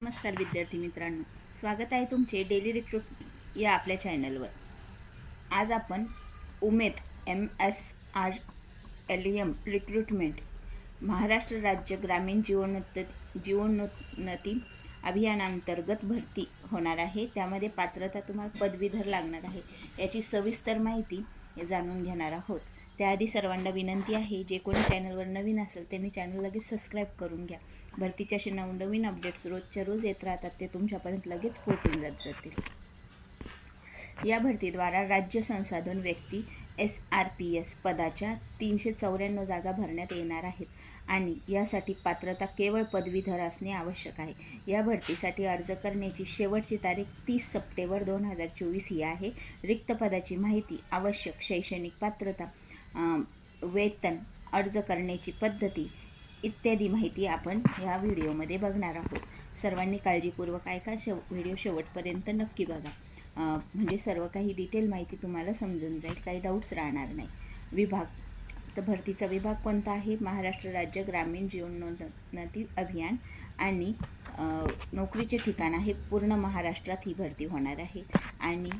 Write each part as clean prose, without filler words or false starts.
नमस्कार विद्यार्थी मित्रांनो, स्वागत आहे तुमचे डेली रिक्रूट या आपल्या चॅनलवर। आज आपण उमेद MSRLM रिक्रूटमेंट महाराष्ट्र राज्य ग्रामीण जीवनोन्नती अभियानांतर्गत भरती होणार आहे। त्यामध्ये पात्रता तुम्हाला पदवीधर लागणार आहे। याची सविस्तर माहिती जाणून घेणार आहोत। त्याआधी सर्वांना विनंती आहे, जे कोणी चॅनलवर नवीन असेल त्यांनी चॅनल लगेच सबस्क्राईब करून घ्या। भरतीच्या असे नवनवीन अपडेट्स रोजच्या रोज येत राहतात, ते तुमच्यापर्यंत लगेच पोहोचून जातील। या भरतीद्वारा राज्य संसाधन व्यक्ती SRPS पदाच्या 394 जागा भरण्यात येणार आहेत आणि यासाठी पात्रता केवळ पदवीधर असणे आवश्यक आहे। या भरतीसाठी अर्ज करण्याची शेवटची तारीख 30 सप्टेंबर 2024 ही आहे। रिक्त पदाची माहिती, आवश्यक शैक्षणिक पात्रता, वेतन, अर्ज करण्याची पद्धती इत्यादी माहिती आपण या व्हिडिओमध्ये बघणार आहोत। सर्वांनी काळजीपूर्वक ऐका, व्हिडिओ शेवटपर्यंत नक्की बघा, म्हणजे सर्व काही डिटेल माहिती तुम्हाला समजून जाईल, काही डाऊट्स राहणार नाही। विभाग, तर भरतीचा विभाग कोणता आहे? महाराष्ट्र राज्य ग्रामीण जीवनोन्नती अभियान आणि नोकरीचे ठिकाण आहे पूर्ण महाराष्ट्रात ही भरती होणार आहे। आणि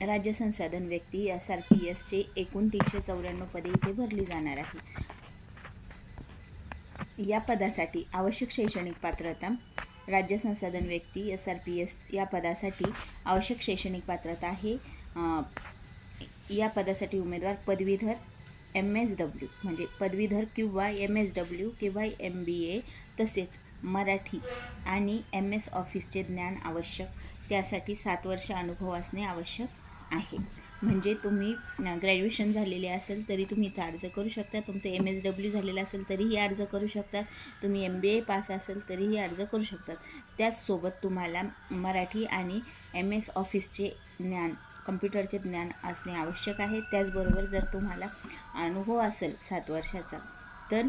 राज्य संसाधन व्यक्ती SRPSचे एकूण 394 पदे इथे भरली जाणार आहे। या पदासाठी आवश्यक शैक्षणिक पात्रता, राज्य संसाधन व्यक्ती SRPS या पदासाठी आवश्यक शैक्षणिक पात्रता आहे। या पदासाठी उमेदवार पदवीधर MSW म्हणजे पदवीधर किंवा MSW किंवा MBA तसेच मराठी आणि MS ऑफिसचे ज्ञान आवश्यक। त्यासाठी 7 वर्ष अनुभव असणे आवश्यक आहे। म्हणजे तुम्ही ग्रॅज्युएशन झालेले असेल तरी तुम्ही इथे अर्ज करू शकता, तुमचं MSW झालेलं असेल तरीही अर्ज करू शकतात, तुम्ही MBA पास असेल तरीही अर्ज करू शकतात। त्याचसोबत तुम्हाला मराठी आणि MS ऑफिसचे ज्ञान, कम्प्युटरचे ज्ञान असणे आवश्यक आहे। त्याचबरोबर जर तुम्हाला अनुभव असेल 7 वर्षाचा तर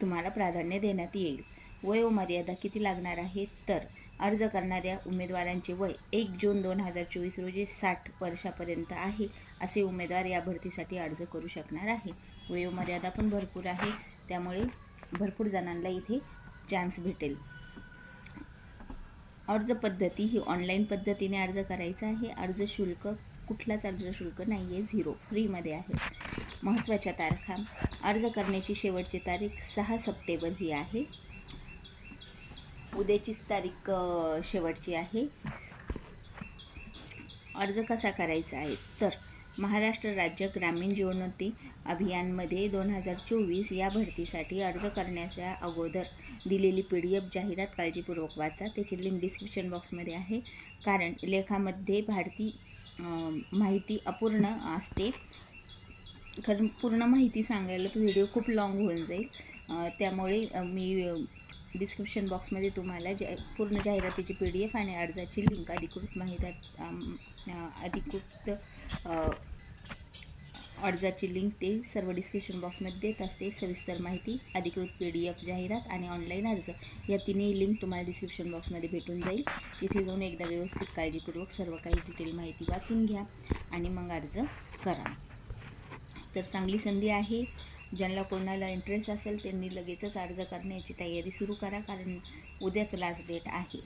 तुम्हाला प्राधान्य देण्यात येईल। वयोमर्यादा किती लागणार आहे? तर अर्ज करणाऱ्या उमेदवारांचे वय 1 जून 2024 रोजी 60 वर्षापर्यंत आहे असे उमेदवार या भरतीसाठी अर्ज करू शकणार आहे। वयोमर्यादा पण भरपूर आहे, त्यामुळे भरपूर जणांना इथे चान्स भेटेल। अर्ज पद्धती ही ऑनलाईन पद्धतीने अर्ज करायचा आहे। अर्ज शुल्क, कुठलाच अर्ज शुल्क नाही आहे, 0 फ्रीमध्ये आहे। महत्त्वाच्या तारखा, अर्ज करण्याची शेवटची तारीख 6 सप्टेंबर ही आहे, उद्याचीच तारीख शेवटची आहे। अर्ज कसा करायचा आहे? तर महाराष्ट्र राज्य ग्रामीण जीवनोन्नती अभियानमध्ये 2024 या भरतीसाठी अर्ज करण्याच्या अगोदर दिलेली PDF जाहिरात काळजीपूर्वक वाचा, त्याची लिंक डिस्क्रिप्शन बॉक्समध्ये आहे। कारण लेखामध्ये भारती माहिती अपूर्ण असते, कारण पूर्ण माहिती सांगायला तो व्हिडिओ खूप लॉंग होऊन जाईल, त्यामुळे मी डिस्क्रिप्शन बॉक्समध्ये तुम्हाला पूर्ण जाहिरातीची PDF आणि अर्जाची लिंक, अधिकृत अर्जाची लिंक ते सर्व डिस्क्रिप्शन बॉक्समध्ये देत असते। सविस्तर माहिती, अधिकृत PDF जाहिरात आणि ऑनलाईन अर्ज या तिन्ही लिंक तुम्हाला डिस्क्रिप्शन बॉक्समध्ये भेटून जाईल। तिथे जाऊन एकदा व्यवस्थित काळजीपूर्वक सर्व काही डिटेल माहिती वाचून घ्या आणि मग अर्ज करा। तर चांगली संधी आहे, ज्यांना कोणाला इंटरेस्ट असेल त्यांनी लगेचच अर्ज करण्याची तयारी सुरू करा, कारण उद्याच लास्ट डेट आहे।